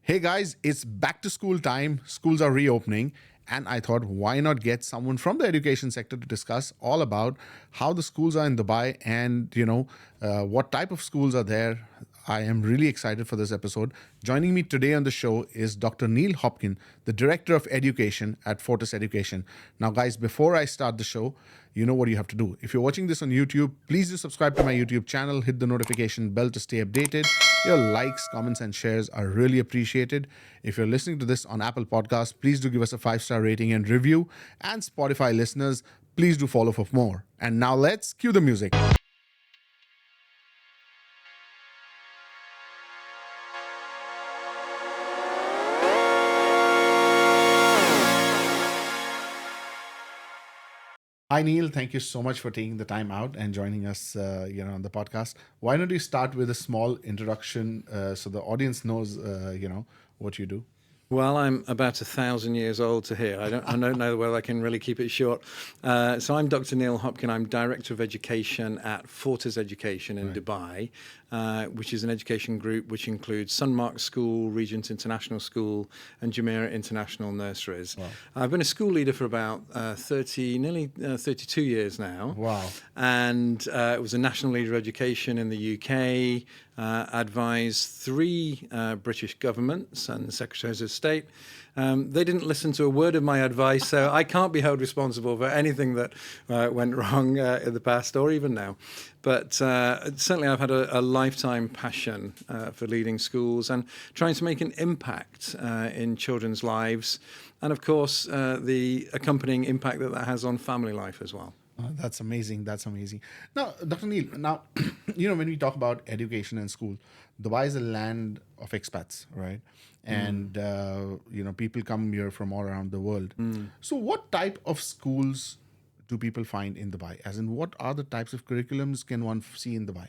Hey guys, it's back to school time. Schools are reopening, and I thought, why not get someone from the education sector to discuss all about how the schools are in Dubai and what type of schools are there. I am really excited for this episode. Joining me today on the show is Dr. Neil Hopkin, the Director of Education at Fortis Education. Now, guys, before I start the show, you know what you have to do. If you're watching this on YouTube, please do subscribe to my YouTube channel, hit the notification bell to stay updated. Your likes, comments, and shares are really appreciated. If you're listening to this on Apple Podcasts, please do give us a 5-star rating and review. And Spotify listeners, please do follow for more. And now let's cue the music. Hi Neil, thank you so much for taking the time out and joining us, on the podcast. Why don't you start with a small introduction so the audience knows, what you do? Well, I'm about 1,000 years old to hear. I don't know whether I can really keep it short. So I'm Dr. Neil Hopkin. I'm Director of Education at Fortis Education in Dubai, which is an education group which includes Sunmark School, Regent International School, and Jumeirah International Nurseries. Wow. I've been a school leader for about nearly 32 years now. Wow. And it was a national leader of education in the UK, advised 3 British governments and secretaries of state. They didn't listen to a word of my advice, so I can't be held responsible for anything that went wrong in the past or even now. But certainly I've had a lifetime passion for leading schools and trying to make an impact in children's lives, and of course the accompanying impact that has on family life as well. That's amazing. That's amazing. Now, Dr. Neil, when we talk about education and school, Dubai is a land of expats, right? And, people come here from all around the world. So what type of schools do people find in Dubai? As in, what are the types of curriculums can one see in Dubai?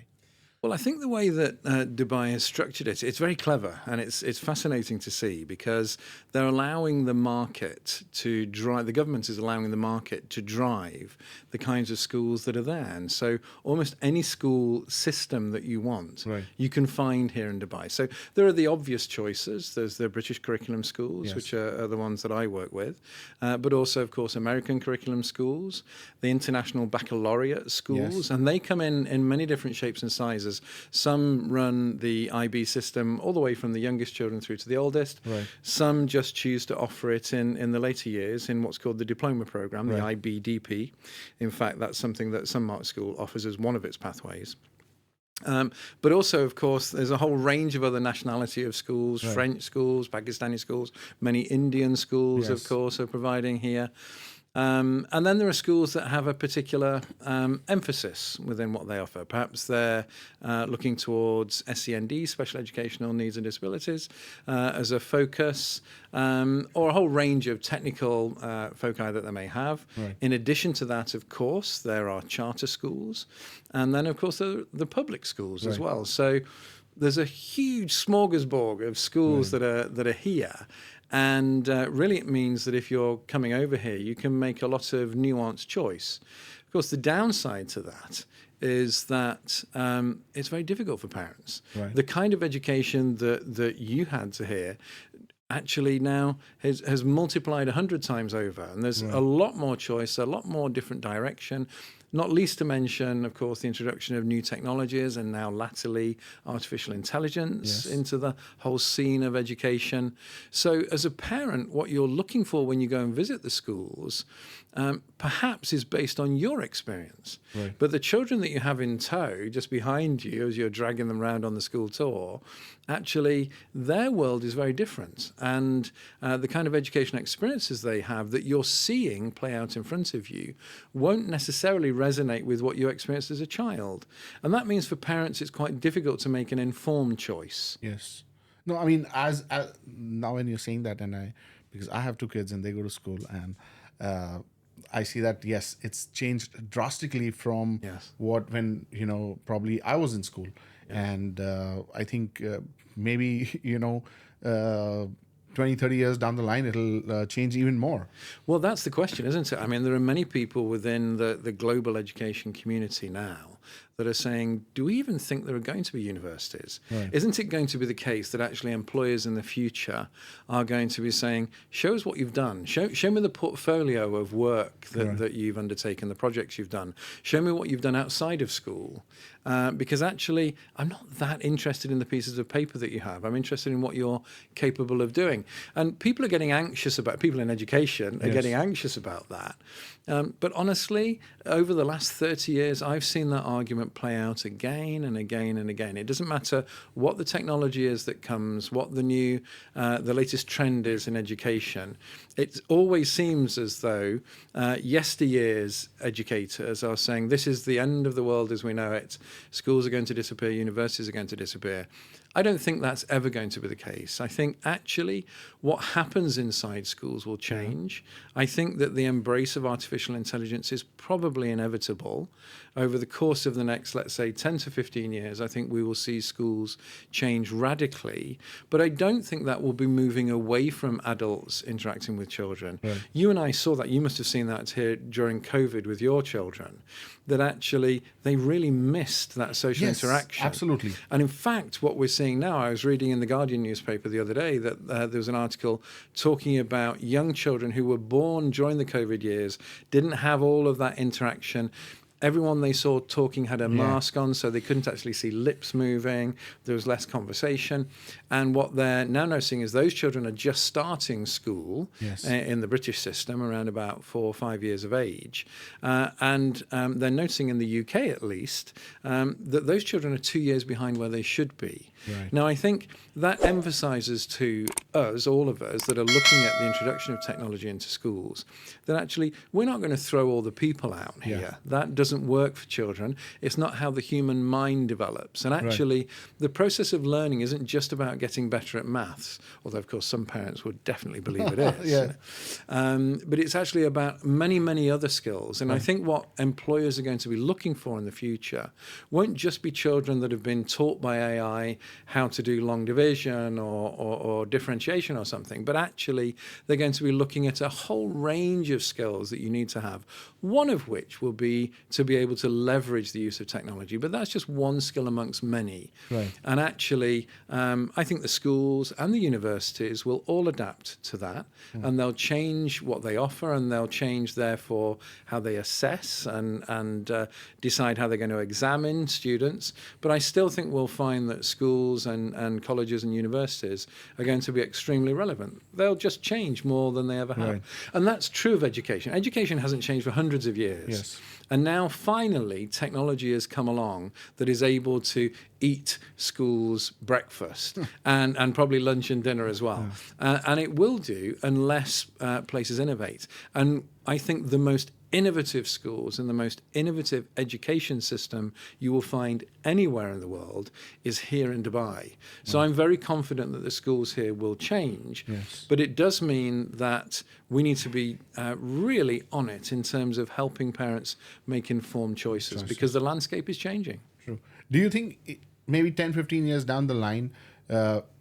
Well, I think the way that Dubai has structured it, it's very clever, and it's fascinating to see because they're allowing the market to drive, the government is allowing the market to drive the kinds of schools that are there. And so almost any school system that you want, you can find here in Dubai. So there are the obvious choices. There's the British curriculum schools, which are the ones that I work with, but also, of course, American curriculum schools, the international baccalaureate schools, and they come in many different shapes and sizes. Some run the IB system all the way from the youngest children through to the oldest. Some just choose to offer it in the later years in what's called the diploma program, the IBDP. In fact, that's something that Sunmark School offers as one of its pathways. But also, of course, there's a whole range of other nationality of schools, French schools, Pakistani schools, many Indian schools, of course, are providing here. And then there are schools that have a particular emphasis within what they offer. Perhaps they're looking towards SEND, special educational needs and disabilities, as a focus, or a whole range of technical foci that they may have. In addition to that, of course, there are charter schools. And then, of course, the public schools as well. So there's a huge smorgasbord of schools that are here. And really, it means that if you're coming over here, you can make a lot of nuanced choice. Of course, the downside to that is that it's very difficult for parents. The kind of education that you had to hear actually now has multiplied 100 times over. And there's a lot more choice, a lot more different direction. Not least to mention, of course, the introduction of new technologies and now latterly artificial intelligence into the whole scene of education. So as a parent, what you're looking for when you go and visit the schools perhaps is based on your experience. But the children that you have in tow just behind you as you're dragging them around on the school tour, actually their world is very different. And the kind of education experiences they have that you're seeing play out in front of you won't necessarily resonate with what you experienced as a child. And that means for parents it's quite difficult to make an informed choice. Yes. No, I mean, as now when you're saying that, because I have 2 kids and they go to school, and I see that, yes, it's changed drastically from when probably I was in school. And I think maybe, 20, 30 years down the line, it'll change even more. Well, that's the question, isn't it? I mean, there are many people within the global education community now that are saying, do we even think there are going to be universities? Right. Isn't it going to be the case that actually employers in the future are going to be saying, show us what you've done. Show me the portfolio of work that you've undertaken, the projects you've done. Show me what you've done outside of school. Because actually, I'm not that interested in the pieces of paper that you have. I'm interested in what you're capable of doing. And people are getting anxious about, people in education are getting anxious about that. But honestly, over the last 30 years, I've seen that argument play out again and again and again. It doesn't matter what the technology is that comes, what the latest trend is in education. It always seems as though yesteryear's educators are saying, this is the end of the world as we know it. Schools are going to disappear, universities are going to disappear. I don't think that's ever going to be the case. I think actually what happens inside schools will change. I think that the embrace of artificial intelligence is probably inevitable. Over the course of the next, let's say, 10 to 15 years, I think we will see schools change radically. But I don't think that will be moving away from adults interacting with children. Right. You and I saw that. You must have seen that here during COVID with your children, that actually they really missed that social interaction. Absolutely. And in fact, what we're seeing now, I was reading in the Guardian newspaper the other day that there was an article talking about young children who were born during the COVID years, didn't have all of that interaction. Everyone they saw talking had a mask on, so they couldn't actually see lips moving. There was less conversation. And what they're now noticing is those children are just starting school in the British system, around about 4 or 5 years of age. And they're noticing in the UK, at least, that those children are 2 years behind where they should be. Right. Now, I think that emphasizes to us, all of us, that are looking at the introduction of technology into schools, that actually we're not going to throw all the people out here. That doesn't work for children. It's not how the human mind develops. And actually, the process of learning isn't just about getting better at maths, although, of course, some parents would definitely believe it is. But it's actually about many, many other skills. And I think what employers are going to be looking for in the future won't just be children that have been taught by AI how to do long division or differentiation or something, but actually they're going to be looking at a whole range of skills that you need to have, one of which will be to be able to leverage the use of technology. But that's just one skill amongst many. Right. And actually, I think the schools and the universities will all adapt to that, and they'll change what they offer, and they'll change, therefore, how they assess and decide how they're going to examine students. But I still think we'll find that schools and colleges and universities are going to be extremely relevant. They'll just change more than they ever have. Right. And that's true of education. Education hasn't changed for hundreds of years. Yes. And now, finally, technology has come along that is able to eat schools' breakfast and probably lunch and dinner as well. And it will do unless places innovate. And I think the most innovative schools and the most innovative education system you will find anywhere in the world is here in Dubai. So I'm very confident that the schools here will change, but it does mean that we need to be really on it in terms of helping parents make informed choices, because the landscape is changing. True. Do you think maybe 10, 15 years down the line,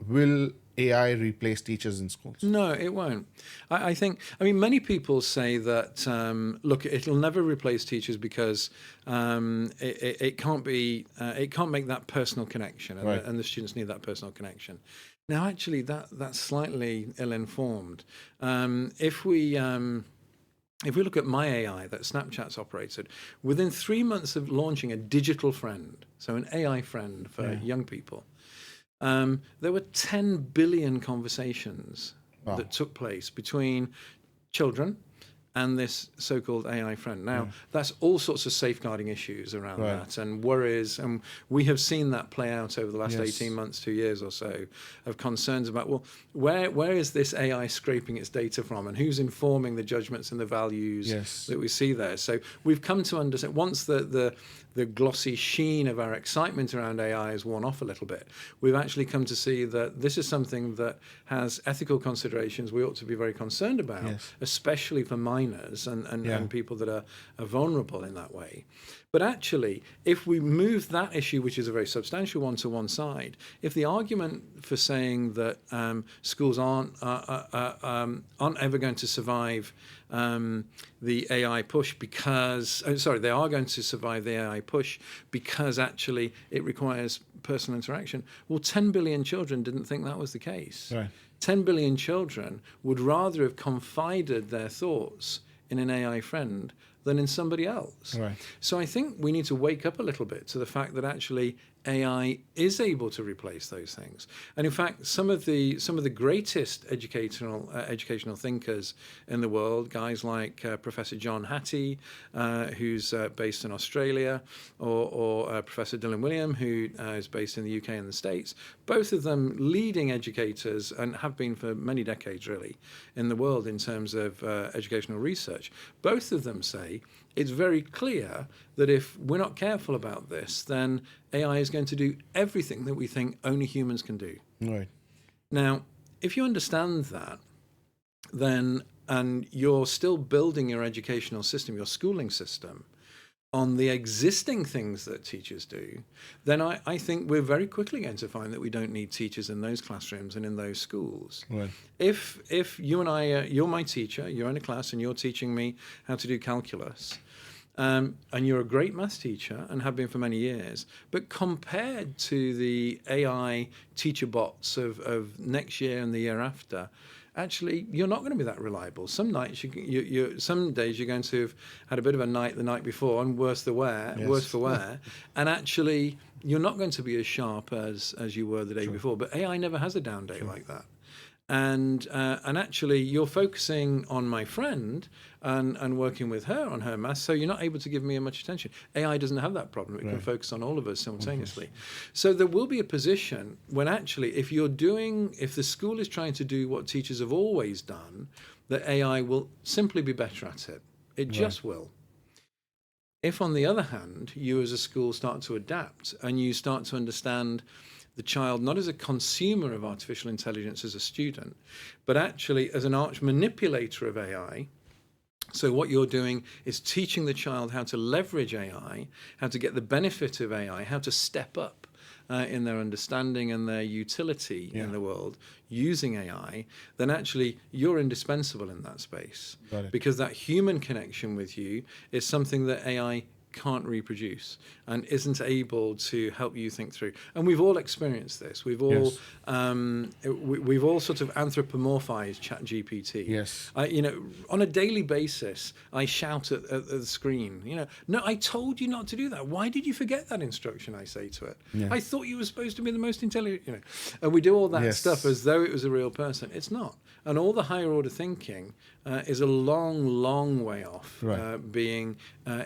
will AI replace teachers in schools? No, it won't. I mean, many people say that, look, it'll never replace teachers because it can't make that personal connection, and the students need that personal connection. Now, actually, that's slightly ill-informed. If we look at My AI that Snapchat's operated, within 3 months of launching a digital friend, so an AI friend for young people, there were 10 billion conversations that took place between children and this so-called AI friend. Now, that's all sorts of safeguarding issues around that, and worries, and we have seen that play out over the last 18 months, 2 years or so, of concerns about, well, where is this AI scraping its data from, and who's informing the judgments and the values that we see there? So we've come to understand, once the glossy sheen of our excitement around AI has worn off a little bit, we've actually come to see that this is something that has ethical considerations we ought to be very concerned about, especially for minors and people that are vulnerable in that way. But actually, if we move that issue, which is a very substantial one, to one side, if the argument for saying that schools aren't ever going to survive the AI push because, they are going to survive the AI push because actually it requires personal interaction. Well, 10 billion children didn't think that was the case. Right. 10 billion children would rather have confided their thoughts in an AI friend than in somebody else. Right. So I think we need to wake up a little bit to the fact that actually AI is able to replace those things. And in fact, some of the greatest educational thinkers in the world, guys like Professor John Hattie, who's based in Australia, or Professor Dylan William, who is based in the UK and the States, both of them leading educators and have been for many decades really in the world in terms of educational research. Both of them say it's very clear that if we're not careful about this, then AI is going to do everything that we think only humans can do. Right. Now, if you understand that, then, and you're still building your educational system, your schooling system, on the existing things that teachers do, then I think we're very quickly going to find that we don't need teachers in those classrooms and in those schools. Right. If you and I, you're my teacher, you're in a class and you're teaching me how to do calculus, and you're a great maths teacher and have been for many years, but compared to the AI teacher bots of next year and the year after, actually, you're not going to be that reliable. Some nights, some days you're going to have had a bit of a night the night before, and worse for wear, and actually, you're not going to be as sharp as you were the day before. But AI never has a down day like that. And actually, you're focusing on my friend and working with her on her maths, so you're not able to give me much attention. AI doesn't have that problem. It can focus on all of us simultaneously. So there will be a position when actually, if the school is trying to do what teachers have always done, that AI will simply be better at it. It just will. If, on the other hand, you as a school start to adapt and you start to understand the child not as a consumer of artificial intelligence as a student, but actually as an arch manipulator of AI. So what you're doing is teaching the child how to leverage AI, how to get the benefit of AI, how to step up in their understanding and their utility in the world using AI, then actually you're indispensable in that space. Because that human connection with you is something that AI can't reproduce and isn't able to help you think through. And we've all experienced this. We've all we've all sort of anthropomorphized ChatGPT. Yes. On a daily basis, I shout at the screen, no, I told you not to do that. Why did you forget that instruction? I say to it. I thought you were supposed to be the most intelligent, And we do all that stuff as though it was a real person. It's not. And all the higher order thinking is a long, long way off being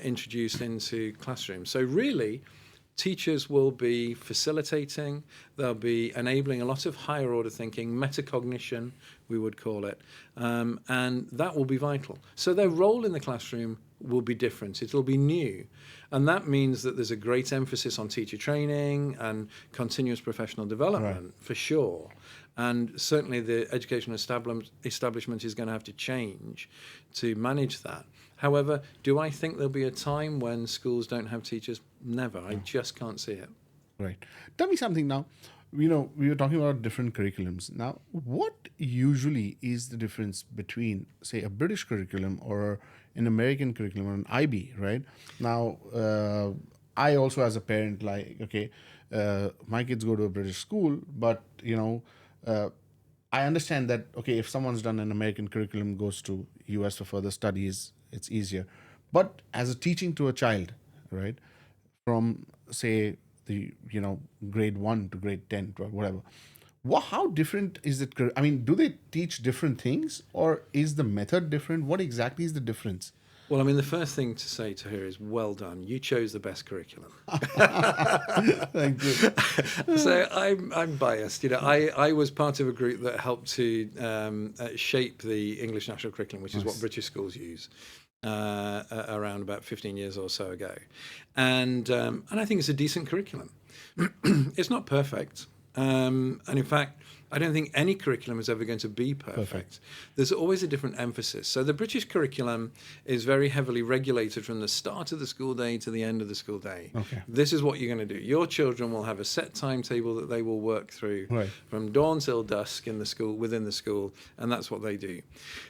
introduced into classrooms. So really, teachers will be facilitating, they'll be enabling a lot of higher order thinking, metacognition, we would call it, and that will be vital. So their role in the classroom will be different, it'll be new. And that means that there's a great emphasis on teacher training and continuous professional development, for sure. And certainly the educational establishment is going to have to change to manage that. However, do I think there'll be a time when schools don't have teachers? Never. I just can't see it. Right. Tell me something now. We were talking about different curriculums. Now, what usually is the difference between, say, a British curriculum or an American curriculum or an IB, right? Now, I also, as a parent, my kids go to a British school, but, I understand that, if someone's done an American curriculum, goes to US for further studies, it's easier. But as a teaching to a child, right, from, say, the, grade 1 to grade 10 or whatever, how different is it? I mean, do they teach different things, or is the method different? What exactly is the difference? Well, I mean, the first thing to say to her is, well done. You chose the best curriculum. Thank you. So I'm biased. I was part of a group that helped to shape the English National Curriculum, which is what British schools use, around about 15 years or so ago. And I think it's a decent curriculum. It's not perfect. And in fact, I don't think any curriculum is ever going to be perfect. There's always a different emphasis. So the British curriculum is very heavily regulated from the start of the school day to the end of the school day. Okay. This is what you're going to do. Your children will have a set timetable that they will work through Right. from dawn till dusk in the school, within the school, and that's what they do.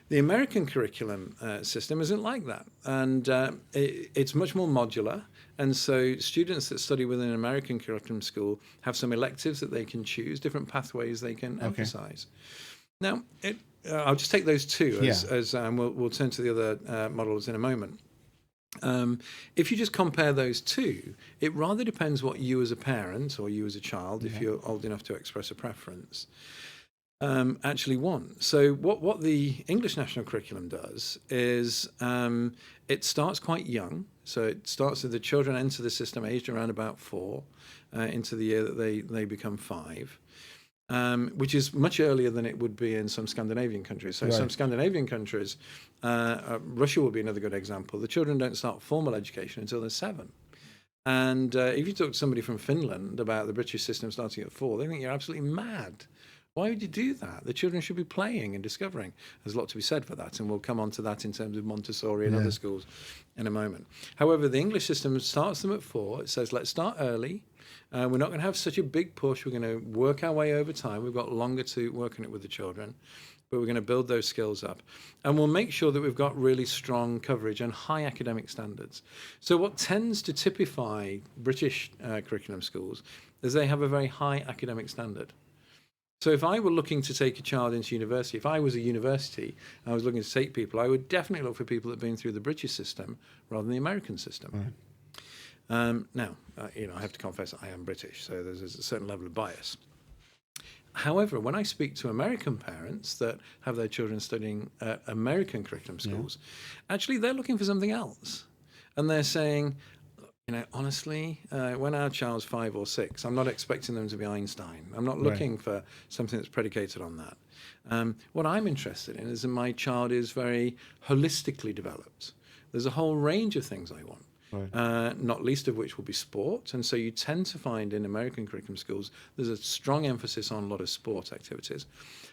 The American curriculum system isn't like that, and it's much more modular. And so students that study within an American curriculum school have some electives that they can choose, different pathways they can emphasize. Now, I'll just take those two as we'll turn to the other models in a moment. If you just compare those two, it rather depends what you as a parent or you as a child, if you're old enough to express a preference, actually want. So what the English national curriculum does is it starts quite young. So it starts with the children enter the system aged around about 4 into the year that they become 5. Which is much earlier than it would be in some Scandinavian countries. So some Scandinavian countries, Russia would be another good example. The children don't start formal education until they're 7. And if you talk to somebody from Finland about the British system starting at 4, they think you're absolutely mad. Why would you do that? The children should be playing and discovering. There's a lot to be said for that, and we'll come on to that in terms of Montessori and other schools in a moment. However, the English system starts them at 4. It says, let's start early. We're not going to have such a big push. We're going to work our way over time. We've got longer to work on it with the children, but we're going to build those skills up. And we'll make sure that we've got really strong coverage and high academic standards. So what tends to typify British curriculum schools is they have a very high academic standard. So if I were looking to take a child into university, if I was a university and I was looking to take people, I would definitely look for people that have been through the British system rather than the American system. Now, I have to confess I am British, so there's a certain level of bias. However, when I speak to American parents that have their children studying at American curriculum schools, actually they're looking for something else. And they're saying, honestly, when our child's 5 or 6, I'm not expecting them to be Einstein. I'm not looking for something that's predicated on that. What I'm interested in is that my child is very holistically developed. There's a whole range of things I want. Not least of which will be sport. And so you tend to find in American curriculum schools, there's a strong emphasis on a lot of sport activities.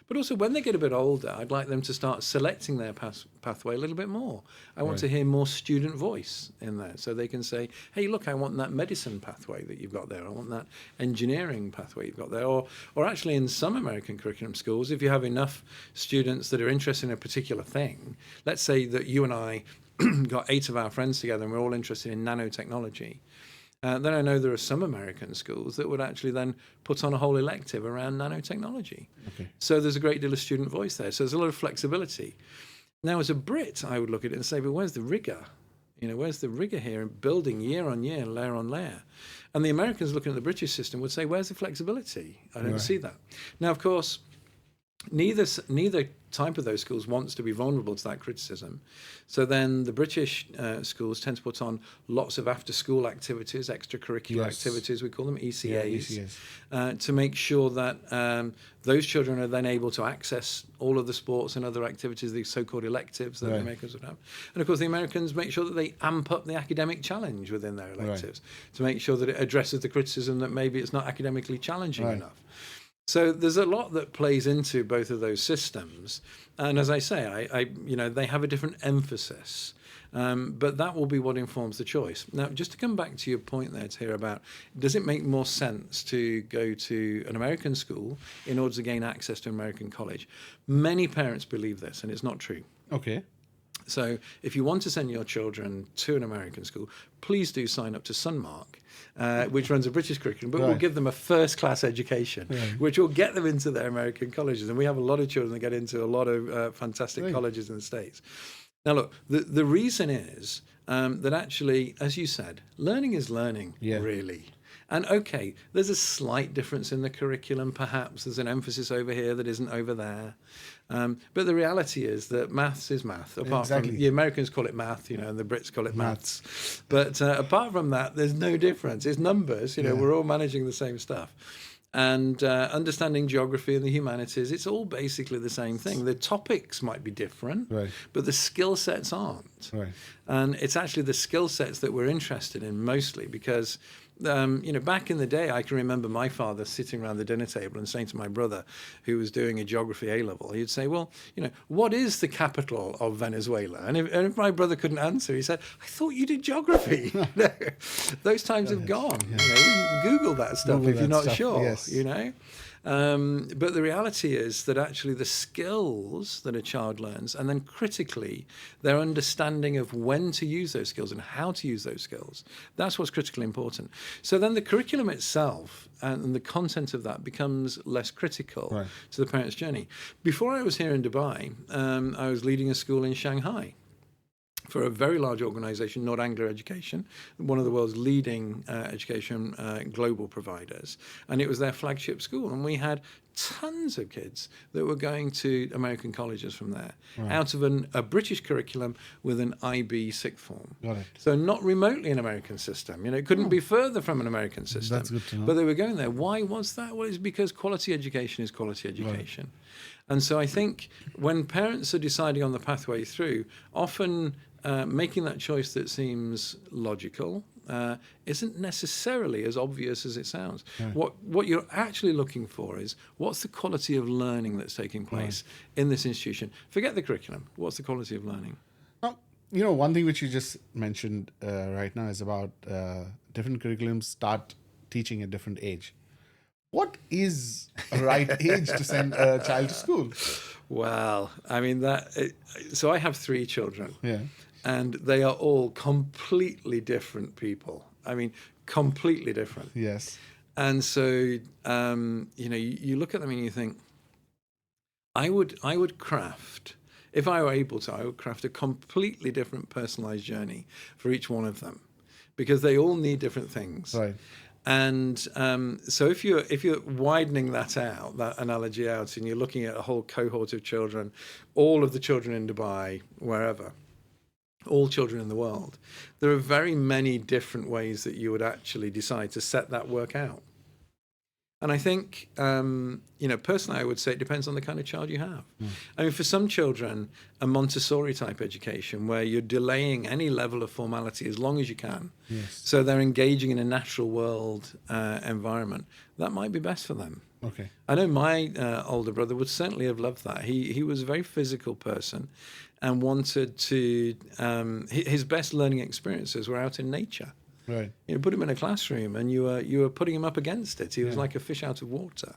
But also when they get a bit older, I'd like them to start selecting their pathway a little bit more. I want to hear more student voice in there. So they can say, hey, look, I want that medicine pathway that you've got there. I want that engineering pathway you've got there. Or actually in some American curriculum schools, if you have enough students that are interested in a particular thing, let's say that you and I got 8 of our friends together and we're all interested in nanotechnology. Then I know there are some American schools that would actually then put on a whole elective around nanotechnology. So there's a great deal of student voice there. So there's a lot of flexibility. Now, as a Brit, I would look at it and say, but where's the rigor? Where's the rigor here in building year on year, layer on layer? And the Americans looking at the British system would say, where's the flexibility? I don't see that. Now, of course, neither type of those schools wants to be vulnerable to that criticism. So then the British schools tend to put on lots of after-school activities, extracurricular activities, we call them ECAs, to make sure that those children are then able to access all of the sports and other activities, these so-called electives that the Americans would have. And of course, the Americans make sure that they amp up the academic challenge within their electives to make sure that it addresses the criticism that maybe it's not academically challenging enough. So there's a lot that plays into both of those systems, and as I say, they have a different emphasis, but that will be what informs the choice. Now, just to come back to your point there, Tahir, about does it make more sense to go to an American school in order to gain access to American college? Many parents believe this, and it's not true. Okay. So if you want to send your children to an American school, please do sign up to Sunmark, which runs a British curriculum, but we'll give them a first-class education, which will get them into their American colleges. And we have a lot of children that get into a lot of fantastic colleges in the States. Now, look, the reason is that actually, as you said, learning is learning, really. And okay, there's a slight difference in the curriculum, perhaps. There's an emphasis over here that isn't over there. But the reality is that maths is math. Apart from the Americans call it math, and the Brits call it maths. But apart from that, there's no difference. It's numbers. We're all managing the same stuff. And understanding geography and the humanities, it's all basically the same thing. The topics might be different, but the skill sets aren't. And it's actually the skill sets that we're interested in mostly because back in the day, I can remember my father sitting around the dinner table and saying to my brother, who was doing a geography A-level, he'd say, well, what is the capital of Venezuela? And if my brother couldn't answer, he said, I thought you did geography. Those times have gone. Yeah. You can Google that stuff Google if you're that not stuff, sure, yes. But the reality is that actually the skills that a child learns, and then critically, their understanding of when to use those skills and how to use those skills, that's what's critically important. So then the curriculum itself and the content of that becomes less critical to the parent's journey. Before I was here in Dubai, I was leading a school in Shanghai for a very large organization, Nord Anglia Education, one of the world's leading education global providers. And it was their flagship school. And we had tons of kids that were going to American colleges from there, out of a British curriculum with an IB sixth form. Got it. So not remotely an American system. It couldn't be further from an American system. That's good to know. But they were going there. Why was that? Well, it's because quality education is quality education. And so I think when parents are deciding on the pathway through, often making that choice that seems logical isn't necessarily as obvious as it sounds. What you're actually looking for is, what's the quality of learning that's taking place in this institution? Forget the curriculum. What's the quality of learning? Now, one thing which you just mentioned right now is about different curriculums start teaching at different age. What is a right age to send a child to school? Well, I mean, so I have 3 children. Yeah. And they are all completely different people. I mean, completely different. Yes. And so, you look at them and you think, I would craft, if I were able to, I would craft a completely different personalized journey for each one of them, because they all need different things. Right. And so if you're widening that analogy out, and you're looking at a whole cohort of children, all of the children in Dubai, wherever, all children in the world, there are very many different ways that you would actually decide to set that work out. And I think, personally, I would say it depends on the kind of child you have. I mean, for some children, a Montessori type education where you're delaying any level of formality as long as you can, so they're engaging in a natural world environment, that might be best for them. Okay. I know my older brother would certainly have loved that. He was a very physical person and wanted to, his best learning experiences were out in nature. Right. Put him in a classroom and you were putting him up against it. He was like a fish out of water.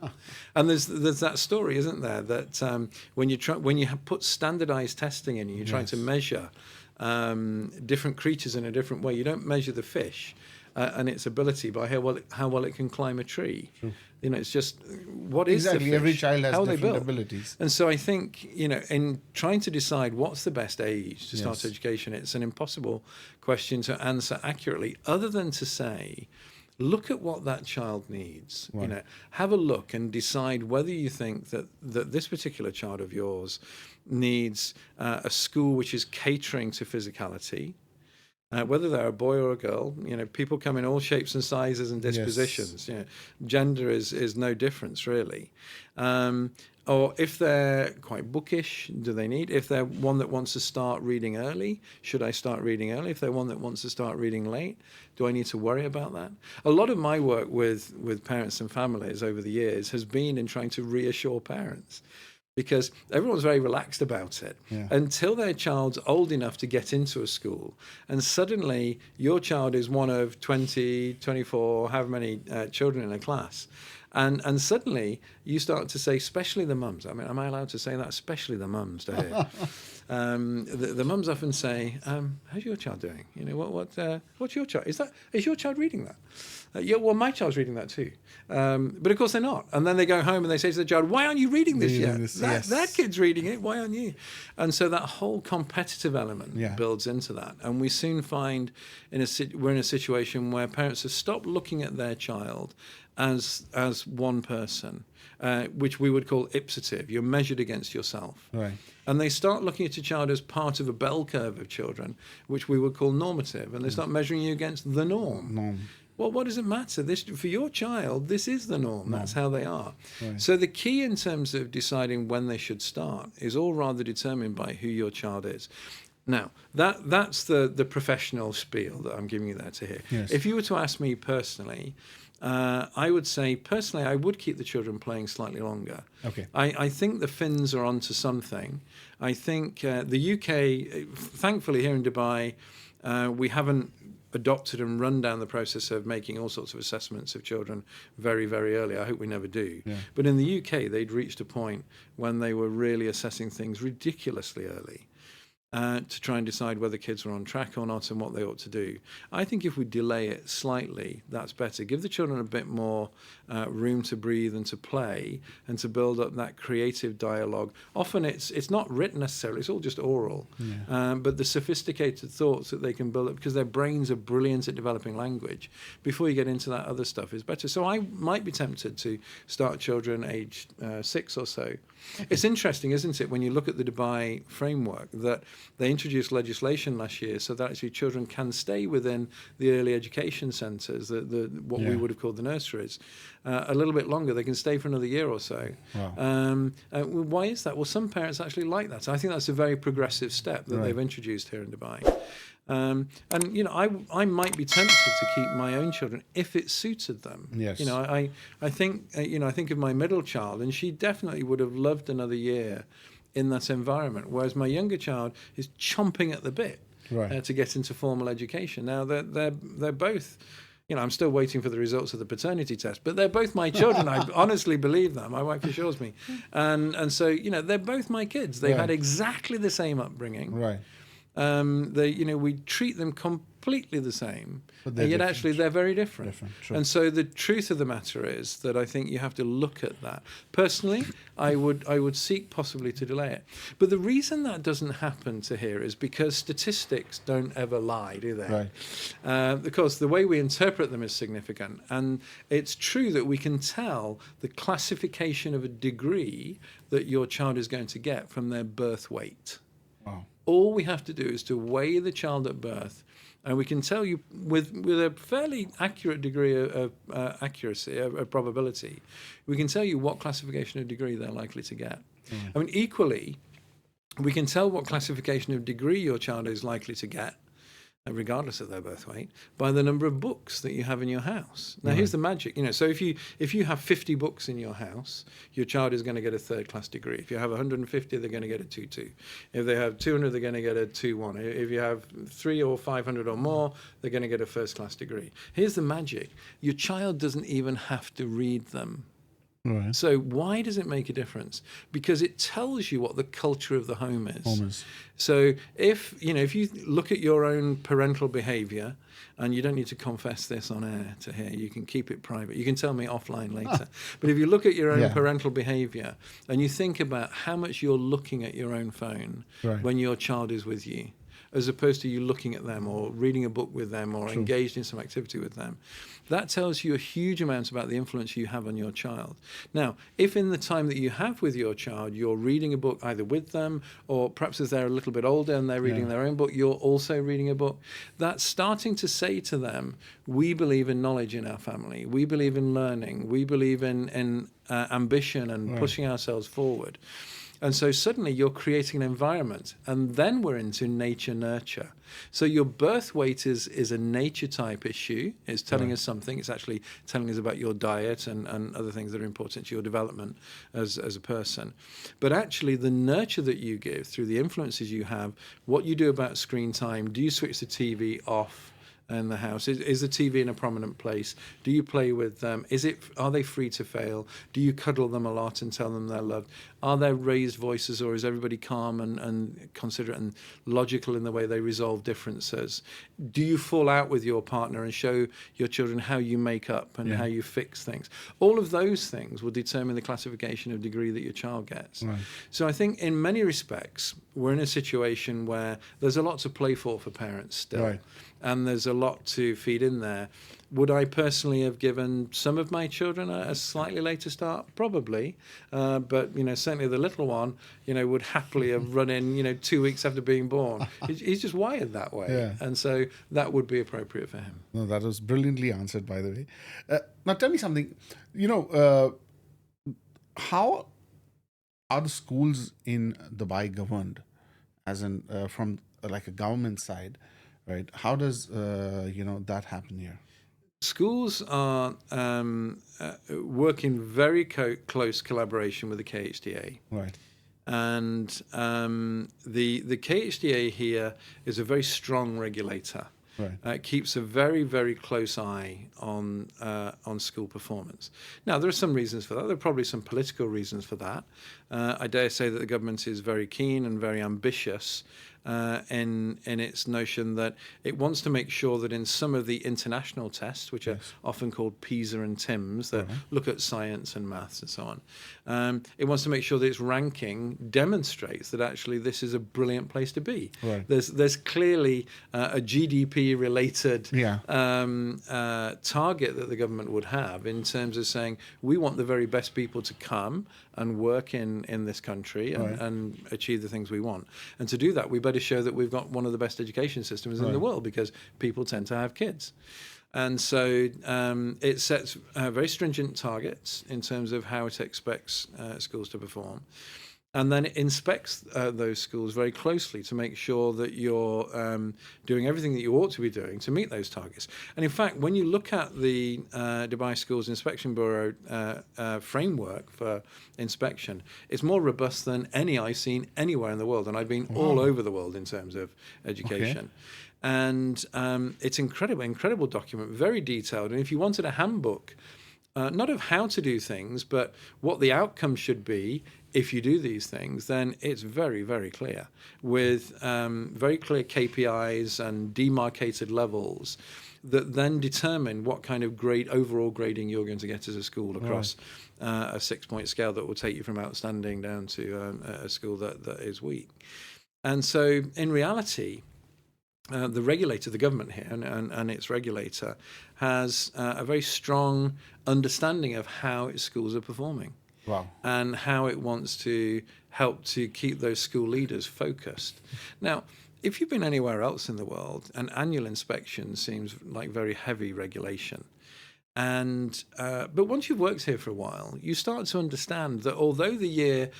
And there's that story, isn't there, that when you put standardized testing in, you're trying to measure different creatures in a different way. You don't measure the fish and its ability by how well it can climb a tree. True. It's just, what is the fish? Every child has different abilities. And so I think, in trying to decide what's the best age to start education, it's an impossible question to answer accurately, other than to say, look at what that child needs. Have a look and decide whether you think that this particular child of yours needs a school which is catering to physicality, whether they're a boy or a girl. People come in all shapes and sizes and dispositions. Gender is no difference, really. Or if they're quite bookish, do they need? If they're one that wants to start reading early, should I start reading early? If they're one that wants to start reading late, do I need to worry about that? A lot of my work with parents and families over the years has been in trying to reassure parents, because everyone's very relaxed about it until their child's old enough to get into a school. And suddenly your child is one of 20, 24, however many children in a class. And suddenly you start to say, especially the mums. I mean, am I allowed to say that? Especially the mums, Tahir. The mums often say, how's your child doing? What's your child? Is your child reading that? Yeah, well, my child's reading that too. But of course they're not. And then they go home and they say to the child, why aren't you reading this yet? That kid's reading it, why aren't you? And so that whole competitive element builds into that. And we soon find we're in a situation where parents have stopped looking at their child as one person, which we would call ipsative. You're measured against yourself. Right. And they start looking at your child as part of a bell curve of children, which we would call normative. And they start measuring you against the norm. Well, what does it matter? For your child, this is the norm. That's how they are. Right. So the key in terms of deciding when they should start is all rather determined by who your child is. Now, that's the professional spiel that I'm giving you there to hear. Yes. If you were to ask me personally, I would say, personally, I would keep the children playing slightly longer. Okay. I think the Finns are onto something. I think the UK, thankfully here in Dubai, we haven't adopted and run down the process of making all sorts of assessments of children very, very early. I hope we never do. Yeah. But in the UK, they'd reached a point when they were really assessing things ridiculously early. To try and decide whether kids are on track or not and what they ought to do. I think if we delay it slightly, that's better. Give the children a bit more room to breathe and to play and to build up that creative dialogue. Often it's not written necessarily, it's all just oral. Yeah. But the sophisticated thoughts that they can build up, because their brains are brilliant at developing language, before you get into that other stuff is better. So I might be tempted to start children aged 6 or so. It's interesting, isn't it, when you look at the Dubai framework, that they introduced legislation last year so that actually children can stay within the early education centres, what we would have called the nurseries, a little bit longer. They can stay for another year or so. Wow. Why is that? Well, some parents actually like that. So I think that's a very progressive step that they've introduced here in Dubai. And I might be tempted to keep my own children if it suited them. Yes. I think I think of my middle child, and she definitely would have loved another year in that environment. Whereas my younger child is chomping at the bit to get into formal education. Now they're both. I'm still waiting for the results of the paternity test, but they're both my children. I honestly believe that. My wife assures me, and so they're both my kids. They've had exactly the same upbringing. Right. We treat them completely the same, But and yet actually they're very different. True. And so the truth of the matter is that I think you have to look at that. Personally, I would seek possibly to delay it. But the reason that doesn't happen to here is because statistics don't ever lie, do they? Right. Because the way we interpret them is significant. And it's true that we can tell the classification of a degree that your child is going to get from their birth weight. Wow. All we have to do is to weigh the child at birth, and we can tell you with a fairly accurate degree of accuracy, of probability, we can tell you what classification of degree they're likely to get. I mean, equally, we can tell what classification of degree your child is likely to get, regardless of their birth weight, by the number of books that you have in your house. Now, here's the magic. So if you have 50 books in your house, your child is going to get a third-class degree. If you have 150, they're going to get a 2-2. If they have 200, they're going to get a 2-1. If you have 300 or 500 or more, they're going to get a first-class degree. Here's the magic. Your child doesn't even have to read them. Right. So why does it make a difference? Because it tells you what the culture of the home is. So if you look at your own parental behavior, and you don't need to confess this on air to hear, you can keep it private. You can tell me offline later. But if you look at your own parental behavior and you think about how much you're looking at your own phone when your child is with you, as opposed to you looking at them or reading a book with them or engaged in some activity with them, that tells you a huge amount about the influence you have on your child. Now, if in the time that you have with your child, you're reading a book either with them, or perhaps as they're a little bit older and they're reading their own book, you're also reading a book, that's starting to say to them, we believe in knowledge in our family, we believe in learning, we believe in ambition and pushing ourselves forward. And so suddenly you're creating an environment, and then we're into nature nurture. So your birth weight is a nature type issue. It's telling us something. It's actually telling us about your diet and other things that are important to your development as a person. But actually the nurture that you give through the influences you have, what you do about screen time, do you switch the TV off in the house? Is the TV in a prominent place? Do you play with them? Are they free to fail? Do you cuddle them a lot and tell them they're loved? Are there raised voices, or is everybody calm and considerate and logical in the way they resolve differences? Do you fall out with your partner and show your children how you make up and how you fix things? All of those things will determine the classification of degree that your child gets. So I think in many respects, we're in a situation where there's a lot to play for parents still. And there's a lot to feed in there. Would I personally have given some of my children a slightly later start? Probably. But, certainly the little one, would happily have run in, 2 weeks after being born. He's just wired that way. And so that would be appropriate for him. No, that was brilliantly answered, by the way. Now, tell me something. How are the schools in Dubai governed? as in from like a government side, right? How does that happen here? Schools are work in very close collaboration with the KHDA. Right. And the KHDA here is a very strong regulator. Right. It keeps a very, very close eye on school performance. Now, there are some reasons for that. There are probably some political reasons for that. I dare say that the government is very keen and very ambitious in its notion that it wants to make sure that in some of the international tests, which are often called PISA and TIMS, that look at science and maths and so on, it wants to make sure that its ranking demonstrates that actually this is a brilliant place to be. Right. There's clearly a GDP-related target that the government would have in terms of saying we want the very best people to come and work in this country and achieve the things we want. And to do that, we better show that we've got one of the best education systems in the world, because people tend to have kids. And so it sets very stringent targets in terms of how it expects schools to perform. And then it inspects those schools very closely to make sure that you're doing everything that you ought to be doing to meet those targets. And in fact, when you look at the Dubai Schools Inspection Bureau framework for inspection, it's more robust than any I've seen anywhere in the world. And I've been all over the world in terms of education. And it's incredible document, very detailed. And if you wanted a handbook, not of how to do things, but what the outcome should be if you do these things, then it's very, very clear, with very clear KPIs and demarcated levels that then determine what kind of overall grading you're going to get as a school across a 6-point scale that will take you from outstanding down to a school that is weak. And so in reality, the regulator, the government here, and its regulator, has a very strong understanding of how its schools are performing. Wow. And how it wants to help to keep those school leaders focused. Now, if you've been anywhere else in the world, an annual inspection seems like very heavy regulation. And but once you've worked here for a while, you start to understand that although the year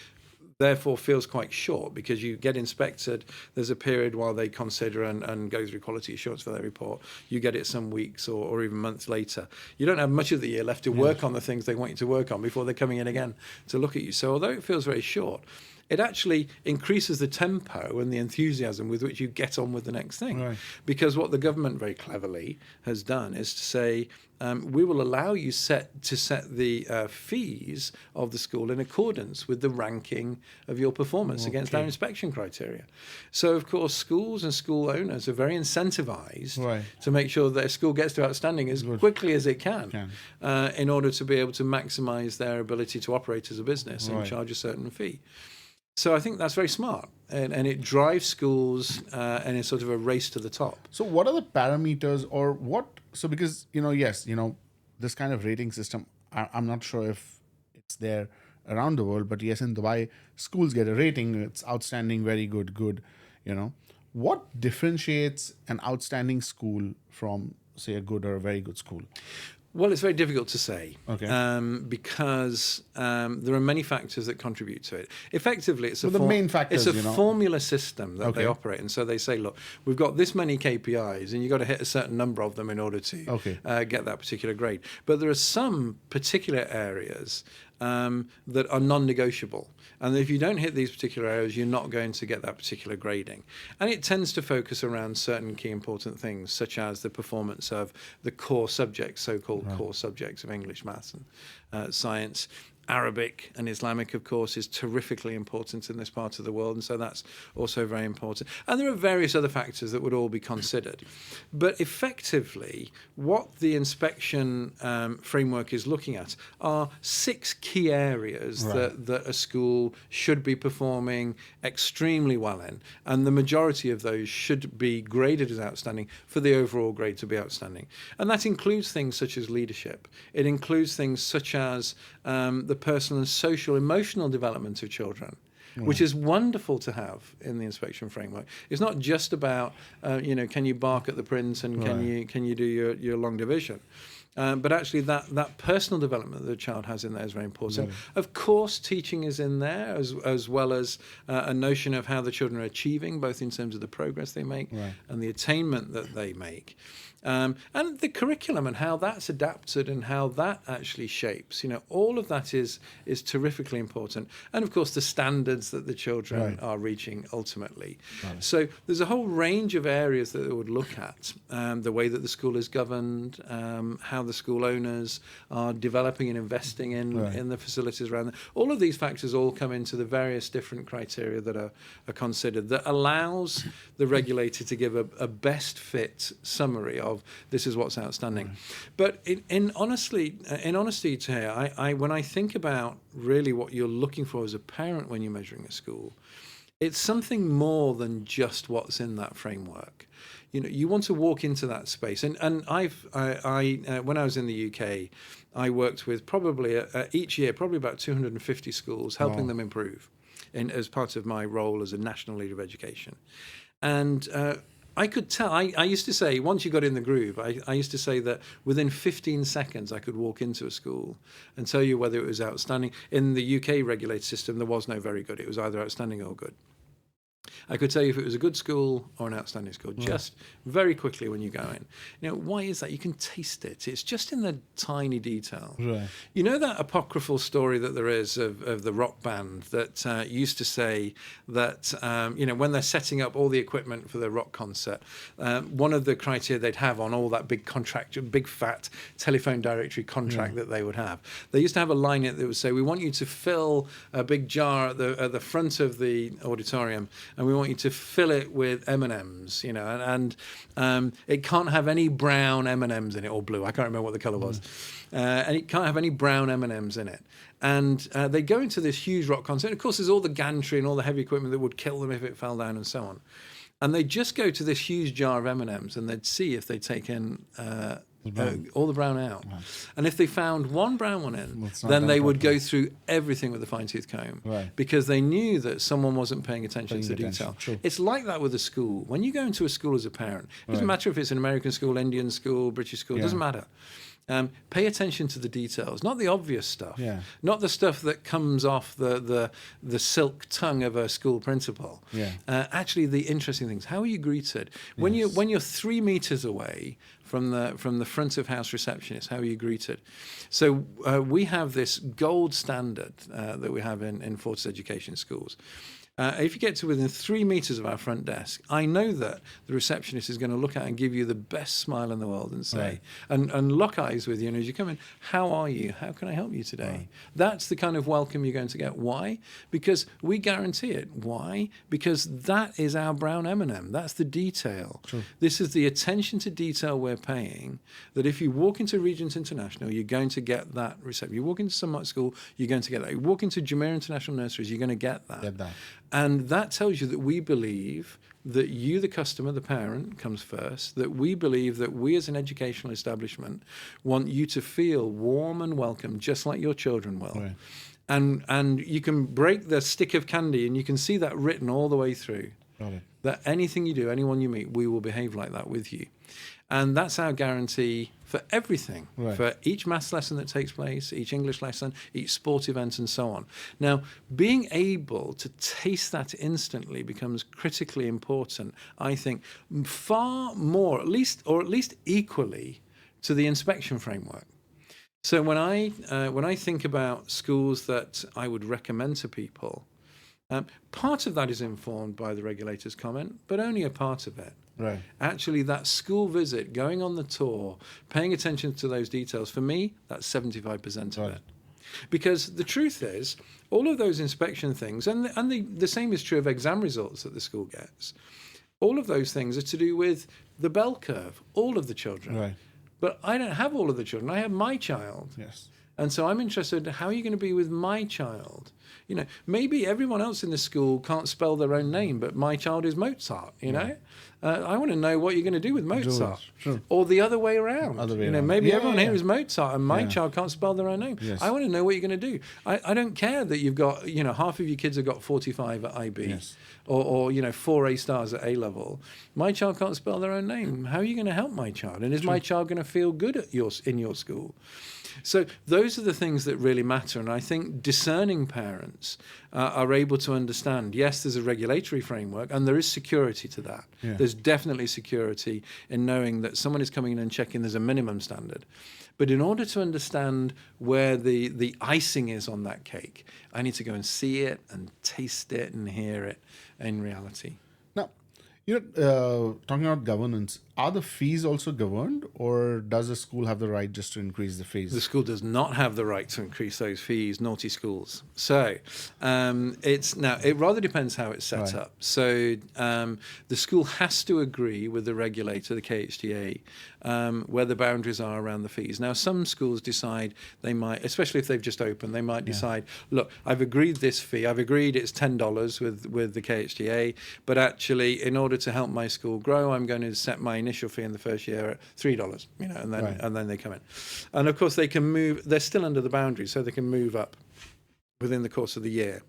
therefore feels quite short, because you get inspected, there's a period while they consider and go through quality assurance for their report. You get it some weeks or even months later. You don't have much of the year left to work on the things they want you to work on before they're coming in again to look at you. So although it feels very short, it actually increases the tempo and the enthusiasm with which you get on with the next thing. Right. Because what the government very cleverly has done is to say, we will allow you to set the fees of the school in accordance with the ranking of your performance against our inspection criteria. So, of course, schools and school owners are very incentivized to make sure that their school gets to outstanding as quickly as it can in order to be able to maximize their ability to operate as a business and charge a certain fee. So I think that's very smart, and it drives schools and it's sort of a race to the top. So what are the parameters, or what? So because, this kind of rating system, I'm not sure if it's there around the world, but yes, in Dubai, schools get a rating. It's outstanding, very good, good. What differentiates an outstanding school from, say, a good or a very good school? Well, it's very difficult to say because there are many factors that contribute to it. Effectively, it's the main factors, it's a formula system that they operate. And so they say, look, we've got this many KPIs and you've got to hit a certain number of them in order to get that particular grade. But there are some particular areas that are non-negotiable. And if you don't hit these particular areas, you're not going to get that particular grading. And it tends to focus around certain key important things, such as the performance of the core subjects, so-called core subjects of English, maths, and science. Arabic and Islamic, of course, is terrifically important in this part of the world, and so that's also very important. And there are various other factors that would all be considered. But effectively, what the inspection framework is looking at are 6 key areas that a school should be performing extremely well in, and the majority of those should be graded as outstanding for the overall grade to be outstanding. And that includes things such as leadership. It includes things such as the personal and social, emotional development of children, which is wonderful to have in the inspection framework. It's not just about, can you bark at the prince and can you do your long division? But actually, that personal development that the child has in there is very important. Of course, teaching is in there as well as a notion of how the children are achieving, both in terms of the progress they make and the attainment that they make. And the curriculum and how that's adapted and how that actually shapes, all of that is terrifically important. And of course, the standards that the children are reaching ultimately. So there's a whole range of areas that it would look at, the way that the school is governed, how the school owners are developing and investing in the facilities around them. All of these factors all come into the various different criteria that are considered that allows the regulator to give a best fit summary of this is what's outstanding. But in honesty, Tahir, I when I think about really what you're looking for as a parent when you're measuring a school, it's something more than just what's in that framework. You want to walk into that space. And when I was in the UK, I worked with probably each year, probably about 250 schools, helping them improve as part of my role as a national leader of education. And I could tell, I used to say, once you got in the groove, I used to say that within 15 seconds I could walk into a school and tell you whether it was outstanding. In the UK regulated system, there was no very good. It was either outstanding or good. I could tell you if it was a good school or an outstanding school, just very quickly when you go in. Why is that? You can taste it. It's just in the tiny detail. Right. You know that apocryphal story that there is of the rock band that used to say that, when they're setting up all the equipment for the rock concert, one of the criteria they'd have on all that big contract, big fat telephone directory contract that they would have, they used to have a line in it that would say, we want you to fill a big jar at the front of the auditorium, and we want you to fill it with M&Ms, and it can't have any brown M&Ms in it, or blue. I can't remember what the colour was. And it can't have any brown M&Ms in it. And they go into this huge rock concert. And of course, there's all the gantry and all the heavy equipment that would kill them if it fell down and so on. And they just go to this huge jar of M&Ms and they'd see if they'd taken all the brown out. Right. And if they found one brown one in, then they would go through everything with a fine-tooth comb because they knew that someone wasn't paying attention to detail. True. It's like that with a school. When you go into a school as a parent, it doesn't matter if it's an American school, Indian school, British school, it doesn't matter. Pay attention to the details, not the obvious stuff, not the stuff that comes off the silk tongue of a school principal. Actually, the interesting things. How are you greeted when you're 3 meters away from the front of house receptionist? How are you greeted? So we have this gold standard that we have in Fortis Education schools. If you get to within 3 meters of our front desk, I know that the receptionist is going to look at and give you the best smile in the world and say, and lock eyes with you. And as you come in, how are you? How can I help you today? That's the kind of welcome you're going to get. Why? Because we guarantee it. Why? Because that is our brown M&M. That's the detail. True. This is the attention to detail we're paying, that if you walk into Regent International, you're going to get that reception. You walk into Sunlight School, you're going to get that. You walk into Jumeirah International Nurseries, you're going to get that. And that tells you that we believe that you, the customer, the parent, comes first, that we believe that we as an educational establishment want you to feel warm and welcome, just like your children will. Right. And you can break the stick of candy and you can see that written all the way through. Got it. That anything you do, anyone you meet, we will behave like that with you. And that's our guarantee for everything, for each maths lesson that takes place, each English lesson, each sport event, and so on. Now, being able to taste that instantly becomes critically important, I think, far more, at least equally, to the inspection framework. So when I think about schools that I would recommend to people, part of that is informed by the regulator's comment, but only a part of it. Right. Actually, that school visit, going on the tour, paying attention to those details, for me, that's 75% of it. Because the truth is, all of those inspection things, and the same is true of exam results that the school gets, all of those things are to do with the bell curve, all of the children. Right. But I don't have all of the children. I have my child. Yes. And so I'm interested in how are you going to be with my child? You know, maybe everyone else in the school can't spell their own name, but my child is Mozart, you know? I want to know what you're going to do with Mozart. True. Or the other way around. Other way you know, around. maybe Yeah, everyone yeah, here yeah. is Mozart and my Yeah. child can't spell their own name. Yes. I want to know what you're going to do. I don't care that you've got, you know, half of your kids have got 45 at IB. Yes. Or you know, 4 A stars at A level. My child can't spell their own name. How are you going to help my child? And is my child going to feel good at in your school? So those are the things that really matter. And I think discerning parents are able to understand, yes, there's a regulatory framework and there is security to that. Yeah. There's definitely security in knowing that someone is coming in and checking there's a minimum standard. But in order to understand where the icing is on that cake, I need to go and see it and taste it and hear it in reality. Now, talking about governance, are the fees also governed, or does the school have the right just to increase the fees? The school does not have the right to increase those fees, naughty schools. So it rather depends how it's set up. So the school has to agree with the regulator, the KHDA, where the boundaries are around the fees. Now, some schools decide they might, especially if they've just opened, they might decide, look, I've agreed this fee. I've agreed it's $10 with the KHDA, but actually, in order to help my school grow, I'm going to set my initial fee in the first year at $3, you know, and then they come in. And of course, they can move. They're still under the boundary, so they can move up within the course of the year.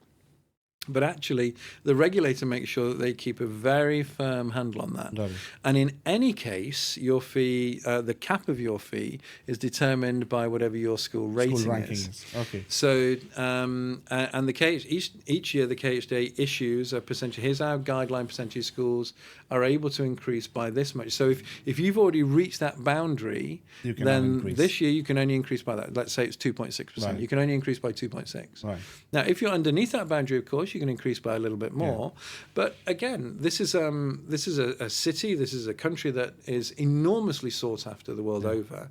But actually, the regulator makes sure that they keep a very firm handle on that. Got it. And in any case, your fee, the cap of your fee, is determined by whatever your school rating is. Okay. So, and each year the KHDA issues a percentage. Here's our guideline percentage schools are able to increase by this much. So if you've already reached that boundary, You can then increase. this year you can only increase by that. Let's say it's 2.6%. Right. You can only increase by 2.6. Right. Now, if you're underneath that boundary, of course, you can increase by a little bit more. But again, this is a city, this is a country that is enormously sought after the world over.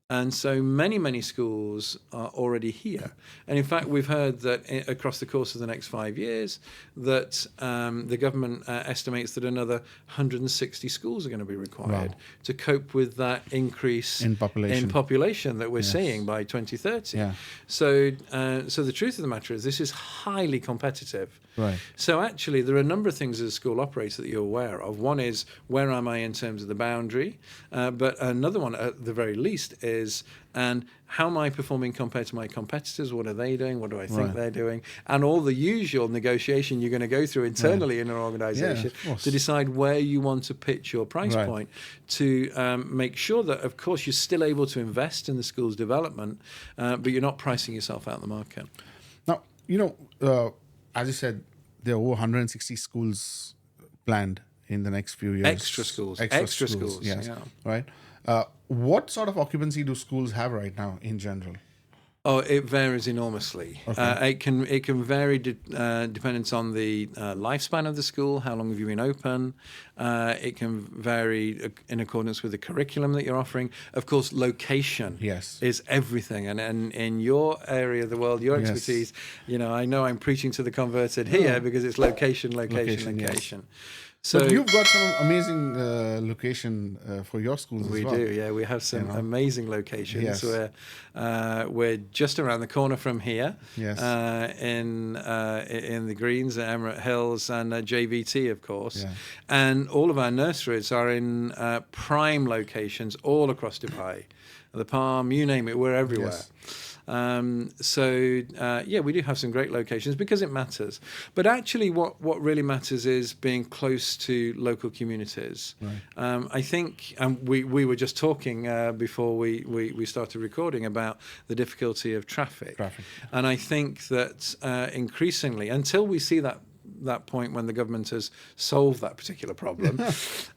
And so many schools are already here. And in fact, we've heard that across the course of the next 5 years, that the government estimates that another 160 schools are going to be required to cope with that increase In population. that we're seeing by 2030. Yeah. So the truth of the matter is this is highly competitive. Right. So actually, there are a number of things as a school operator that you're aware of. One is, where am I in terms of the boundary? But another one, at the very least, is, and how am I performing compared to my competitors? What are they doing? What do I think they're doing? And all the usual negotiation you're going to go through internally in an organization to decide where you want to pitch your price point to make sure that, of course, you're still able to invest in the school's development, but you're not pricing yourself out of the market. Now, as you said, there are over 160 schools planned in the next few years. Extra schools. Yes. Yeah. Right. What sort of occupancy do schools have right now in general? Oh, it varies enormously. It can vary dependent on the lifespan of the school. How long have you been open? It can vary in accordance with the curriculum that you're offering. Of course, location is everything. And in your area of the world, your expertise, I know I'm preaching to the converted here because it's location. Yes. So but you've got some amazing location for your schools as well. We do, yeah. We have some amazing locations. We're just around the corner from here. Yes. In the Greens, at Emirate Hills, and JVT, of course. Yeah. And all of our nurseries are in prime locations all across Dubai. The Palm, you name it, we're everywhere. Yes. We do have some great locations because it matters. But actually, what really matters is being close to local communities. Right. I think, and we were just talking before we started recording about the difficulty of traffic. And I think that increasingly, until we see that point when the government has solved that particular problem,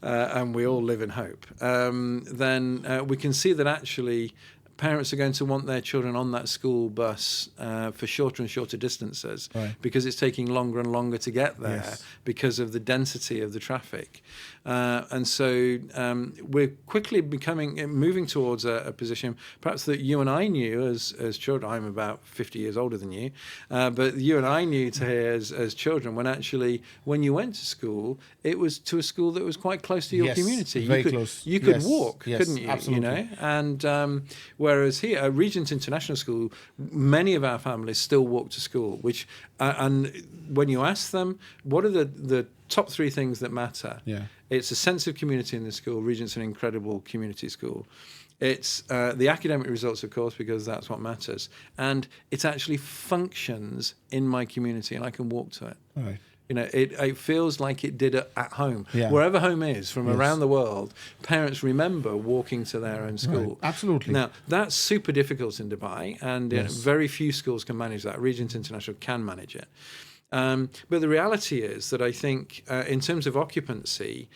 and we all live in hope, then we can see that actually parents are going to want their children on that school bus for shorter and shorter distances because it's taking longer and longer to get there because of the density of the traffic. And so we're quickly moving towards a position perhaps that you and I knew as children. I'm about 50 years older than you, but you and I knew Tahir as children when you went to school, it was to a school that was quite close to your community. Very close. You could walk, couldn't you? Absolutely. And Whereas here at Regent International School, many of our families still walk to school, which, and when you ask them, what are the top three things that matter? Yeah. It's a sense of community in the school. Regent's an incredible community school. It's the academic results, of course, because that's what matters. And it actually functions in my community, and I can walk to it. Right. You know, it feels like it did at home. Yeah. Wherever home is, from Yes. around the world, parents remember walking to their own school. Right. Absolutely. Now, that's super difficult in Dubai, and Yes. very few schools can manage that. Regent International can manage it. But the reality is that I think in terms of occupancy,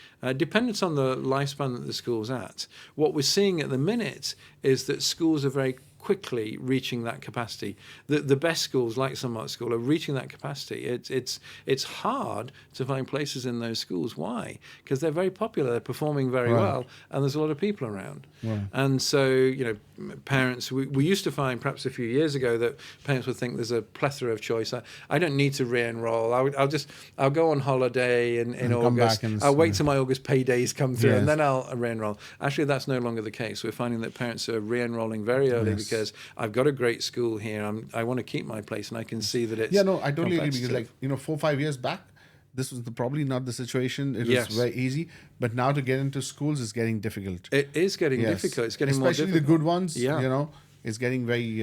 dependent on the lifespan that the school's at, what we're seeing at the minute is that schools are very quickly reaching that capacity. The best schools, like Sunmark School, are reaching that capacity. It's hard to find places in those schools. Why? Because they're very popular, they're performing very Right. well, and there's a lot of people around. Right. And so, you know, parents, we used to find perhaps a few years ago that parents would think there's a plethora of choice. I don't need to re-enroll. I'll go on holiday in come August. back and I'll wait till my August paydays come through, Yes. and then I'll re-enroll. Actually, that's no longer the case. We're finding that parents are re-enrolling very early Yes. because I've got a great school here. I want to keep my place, and I can see that it's Yeah, no, I totally agree, because competitive. 4 or 5 years back, this was probably not the situation. It Yes. was very easy, but now to get into schools is getting difficult. It is getting Yes. difficult. It's getting more especially difficult. the good ones. Yeah. It's getting very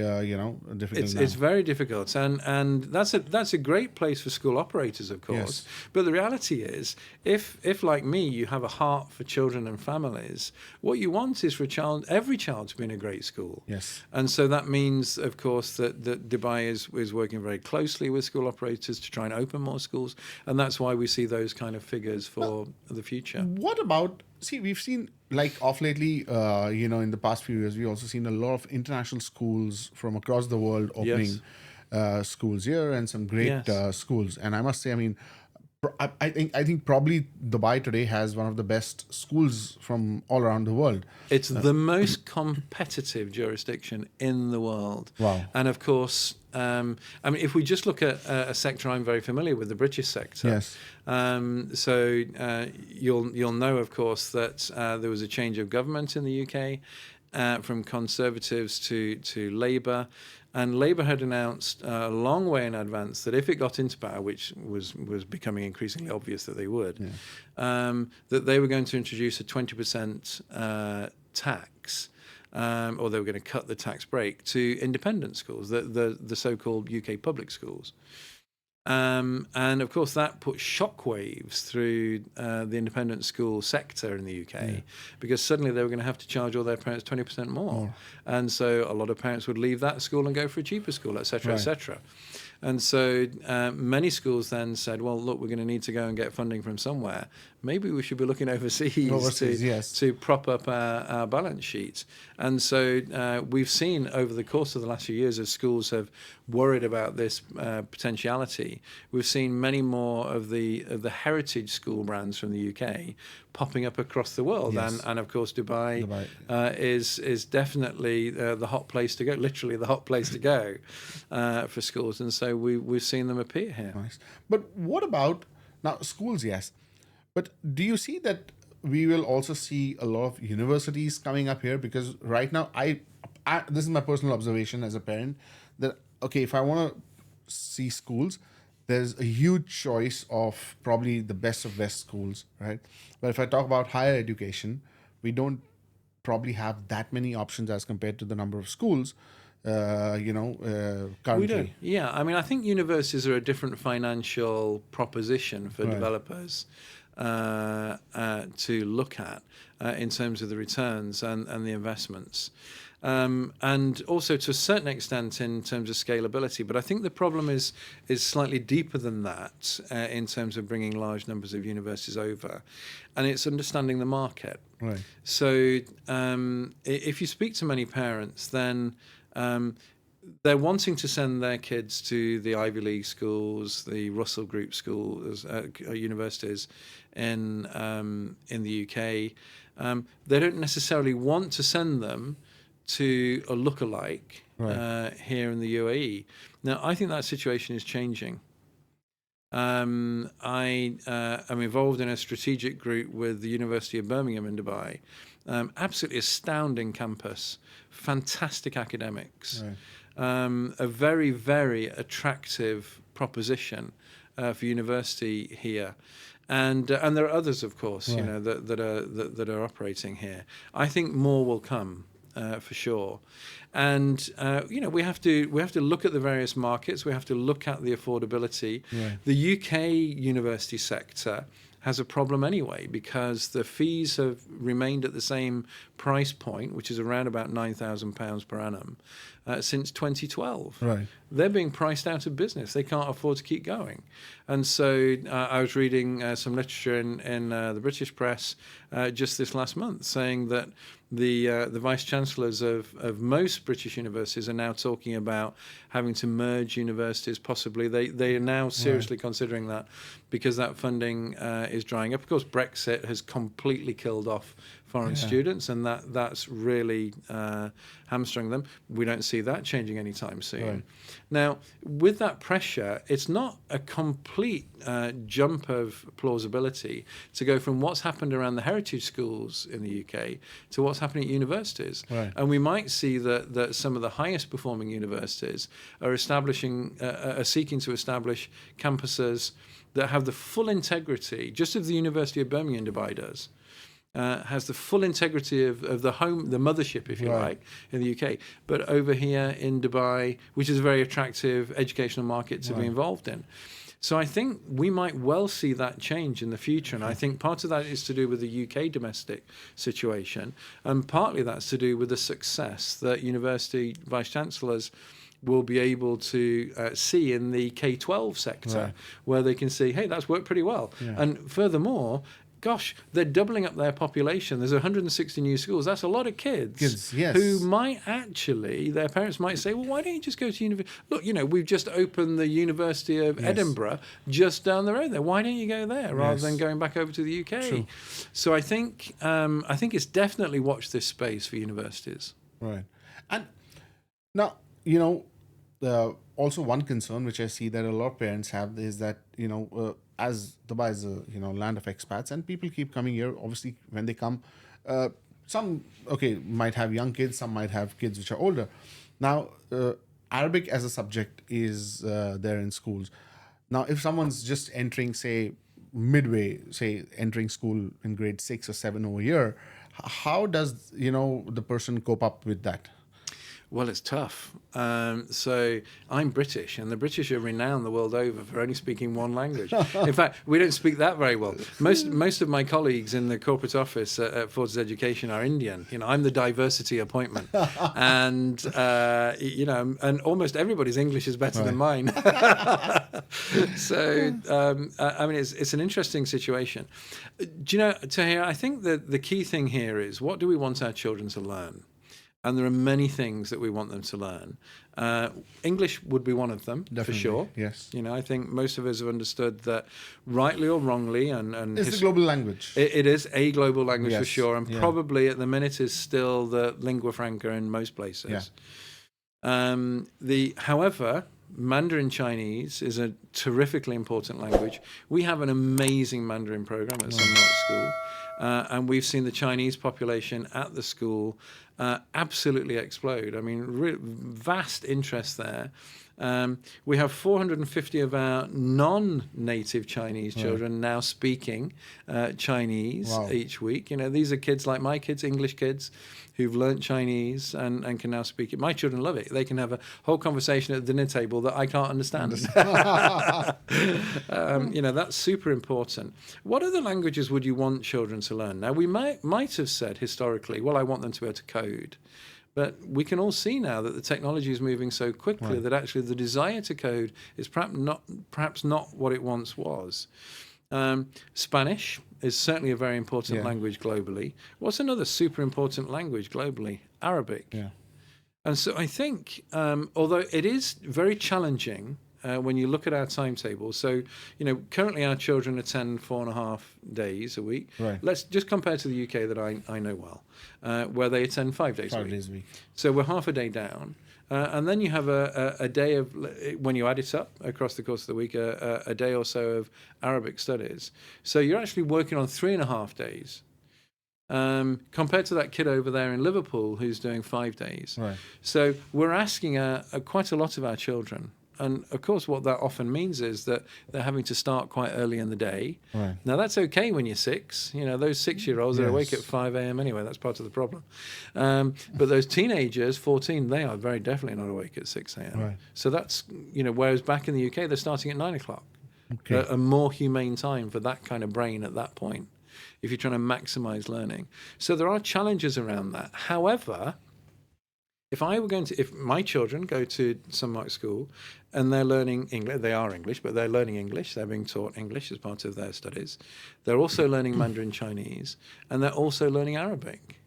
difficult now. It's very difficult, and that's a great place for school operators, of course. Yes. But the reality is, if like me, you have a heart for children and families, what you want is for every child to be in a great school. Yes. And so that means, of course, that Dubai is working very closely with school operators to try and open more schools, and that's why we see those kind of figures for the future. What about, we've seen, like, off lately, in the past few years, we've also seen a lot of international schools from across the world opening schools here, and some great Yes. schools. And I must say, I mean, I think probably Dubai today has one of the best schools from all around the world. It's the most competitive jurisdiction in the world. Wow. And of course, I mean, if we just look at a sector I'm very familiar with, the British sector. Yes. So you'll know, of course, that there was a change of government in the UK from Conservatives to Labour. And Labour had announced a long way in advance that if it got into power, which was becoming increasingly obvious that they would, that they were going to introduce a 20% tax, or they were going to cut the tax break to independent schools, the so-called UK public schools. And of course, that put shockwaves through the independent school sector in the UK, because suddenly they were going to have to charge all their parents 20% more. And so a lot of parents would leave that school and go for a cheaper school, et cetera, et cetera. And so many schools then said, well, look, we're going to need to go and get funding from somewhere. Maybe we should be looking overseas to prop up our balance sheets. And so we've seen over the course of the last few years, as schools have worried about this potentiality, we've seen many more of the heritage school brands from the UK popping up across the world. Yes. And of course, Dubai is definitely the hot place to go, literally the hot place to go for schools. And so we've seen them appear here. Nice. But what about now schools? Yes, but do you see that we will also see a lot of universities coming up here? Because right now, I this is my personal observation as a parent, that okay, if I want to see schools, there's a huge choice of probably the best of best schools, right? But if I talk about higher education, we don't probably have that many options as compared to the number of schools. Currently. We do, yeah. I mean, I think universities are a different financial proposition for developers to look at in terms of the returns and the investments. And also to a certain extent in terms of scalability. But I think the problem is slightly deeper than that in terms of bringing large numbers of universities over. And it's understanding the market. Right. So if you speak to many parents, then they're wanting to send their kids to the Ivy League schools, the Russell Group schools, universities in the UK. They don't necessarily want to send them to a lookalike here in the UAE. Now, I think that situation is changing. I am involved in a strategic group with the University of Birmingham in Dubai, absolutely astounding campus, fantastic academics, Right. a very, very attractive proposition for university here. And there are others, of course, Right. that are operating here. I think more will come. For sure, and we have to look at the various markets. We have to look at the affordability. Right. The UK university sector has a problem anyway because the fees have remained at the same price point, which is around about £9,000 per annum, since 2012. Right. They're being priced out of business. They can't afford to keep going. And so I was reading some literature in the British press just this last month saying that the vice chancellors of most British universities are now talking about having to merge universities. Possibly they are now seriously considering that because that funding is drying up. Of course, Brexit has completely killed off foreign students, and that's really hamstrung them. We don't see that changing anytime soon. Right. Now, with that pressure, it's not a complete jump of plausibility to go from what's happened around the heritage schools in the UK to what's happening at universities. Right. And we might see that some of the highest performing universities are seeking to establish campuses that have the full integrity, just as the University of Birmingham in Dubai does. Has the full integrity of the mothership, if you like, in the UK. But over here in Dubai, which is a very attractive educational market to be involved in. So I think we might well see that change in the future. And I think part of that is to do with the UK domestic situation. And partly that's to do with the success that university vice-chancellors will be able to see in the K-12 sector, where they can see, hey, that's worked pretty well. And furthermore, gosh, they're doubling up their population. There's 160 new schools. That's a lot of kids yes. who might actually, their parents might say, well, why don't you just go to university? Look, we've just opened the University of Edinburgh just down the road there. Why don't you go there rather than going back over to the UK? True. So I think it's definitely watch this space for universities. Right. And now, also one concern which I see that a lot of parents have is that, as Dubai is a land of expats and people keep coming here. Obviously, when they come, some might have young kids, some might have kids which are older. Now, Arabic as a subject is there in schools. Now, if someone's just entering, say, midway, say entering school in grade 6 or 7 over here, how does the person cope up with that? Well, it's tough. So I'm British, and the British are renowned the world over for only speaking one language. In fact, we don't speak that very well. Most of my colleagues in the corporate office at Ford's Education are Indian. I'm the diversity appointment, and and almost everybody's English is better than mine. So I mean, it's an interesting situation. Do you know, Tahir? I think that the key thing here is, what do we want our children to learn? And there are many things that we want them to learn. English would be one of them, for sure. Yes. I think most of us have understood that, rightly or wrongly, and it's a global language. It is a global language for sure, and Yeah. probably at the minute is still the lingua franca in most places. However, Mandarin Chinese is a terrifically important language. We have an amazing Mandarin program at Sunlight School. And we've seen the Chinese population at the school absolutely explode. I mean, vast interest there. We have 450 of our non-native Chinese children now speaking Chinese each week. These are kids like my kids, English kids, who've learnt Chinese and can now speak it. My children love it. They can have a whole conversation at the dinner table that I can't understand. That's super important. What other languages would you want children to learn? Now, we might have said historically, well, I want them to be able to code. But we can all see now that the technology is moving so quickly that actually the desire to code is perhaps not what it once was. Spanish is certainly a very important language globally. What's another super important language globally? Arabic. Yeah. And so I think, although it is very challenging when you look at our timetable, so, currently our children attend 4.5 days a week. Right. Let's just compare to the UK that I know well, where they attend 5 days a week. So we're half a day down. And then you have a day of, when you add it up across the course of the week, a day or so of Arabic studies. So you're actually working on 3.5 days. compared to that kid over there in Liverpool who's doing 5 days. Right. So we're asking quite a lot of our children. And of course, what that often means is that they're having to start quite early in the day. Right. Now, that's okay when you're 6. You know, those 6-year-olds are awake at Yes. 5 a.m. anyway. That's part of the problem. But those teenagers, 14, they are very definitely not awake at 6 a.m. Right. So that's, whereas back in the UK, they're starting at 9 o'clock. Okay. A more humane time for that kind of brain at that point, if you're trying to maximize learning. So there are challenges around that. However, if my children go to some like school and they're learning English, they are English, but they're learning English, they're being taught English as part of their studies. They're also learning Mandarin Chinese, and they're also learning Arabic.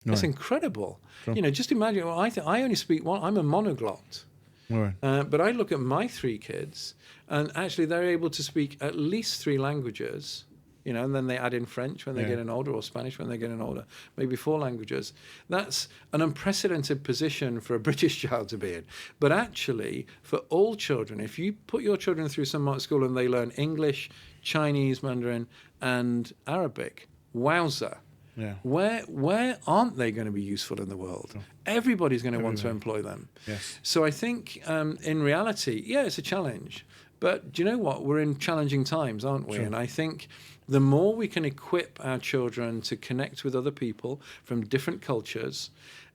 It's incredible. True. Just imagine, I only speak one, I'm a monoglot. Right. But I look at my 3 kids, and actually they're able to speak at least 3 languages, and then they add in French when they're getting older, or Spanish when they're getting older, maybe 4 languages. That's an unprecedented position for a British child to be in. But actually, for all children, if you put your children through some art school and they learn English, Chinese, Mandarin, and Arabic, wowza. Yeah. Where aren't they going to be useful in the world? Everybody's going to want to employ them. Yes. So I think in reality, it's a challenge. But do you know what? We're in challenging times, aren't we? Sure. And I think the more we can equip our children to connect with other people from different cultures,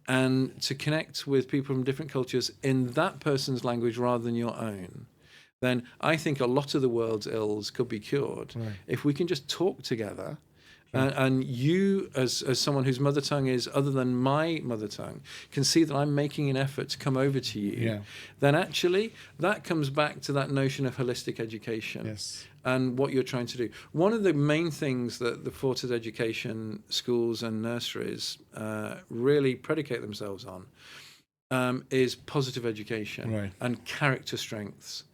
and to connect with people from different cultures in that person's language rather than your own, then I think a lot of the world's ills could be cured if we can just talk together. And you, as someone whose mother tongue is other than my mother tongue, can see that I'm making an effort to come over to you, then actually that comes back to that notion of holistic education and what you're trying to do. One of the main things that the Fortis education schools and nurseries really predicate themselves on is positive education and character strengths.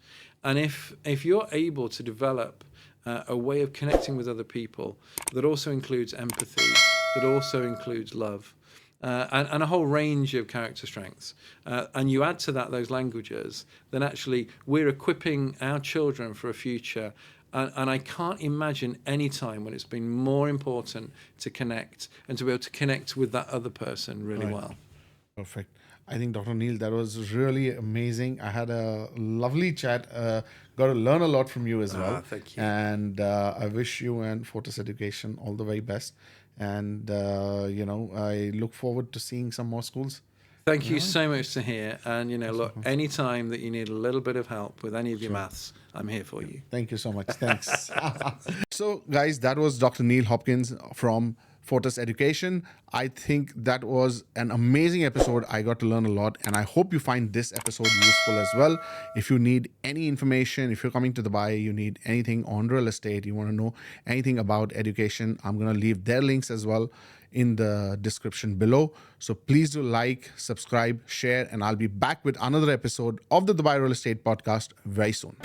And if you're able to develop a way of connecting with other people that also includes empathy, that also includes love, and a whole range of character strengths, and you add to that those languages, then actually we're equipping our children for a future. And I can't imagine any time when it's been more important to connect and to be able to connect with that other person really well. Perfect. I think, Dr. Neil, that was really amazing. I had a lovely chat. Got to learn a lot from you as well. Thank you. And I wish you and Fortis Education all the very best. And, I look forward to seeing some more schools. Thank you so much, Tahir. And, look, any time that you need a little bit of help with any of your maths, I'm here for you. Thank you so much. Thanks. So, guys, that was Dr. Neil Hopkins from Fortis Education. I think that was an amazing episode. I got to learn a lot, and I hope you find this episode useful as well. If you need any information, if you're coming to Dubai, you need anything on real estate, you want to know anything about education, I'm going to leave their links as well in the description below. So please do like, subscribe, share, and I'll be back with another episode of the Dubai Real Estate Podcast very soon.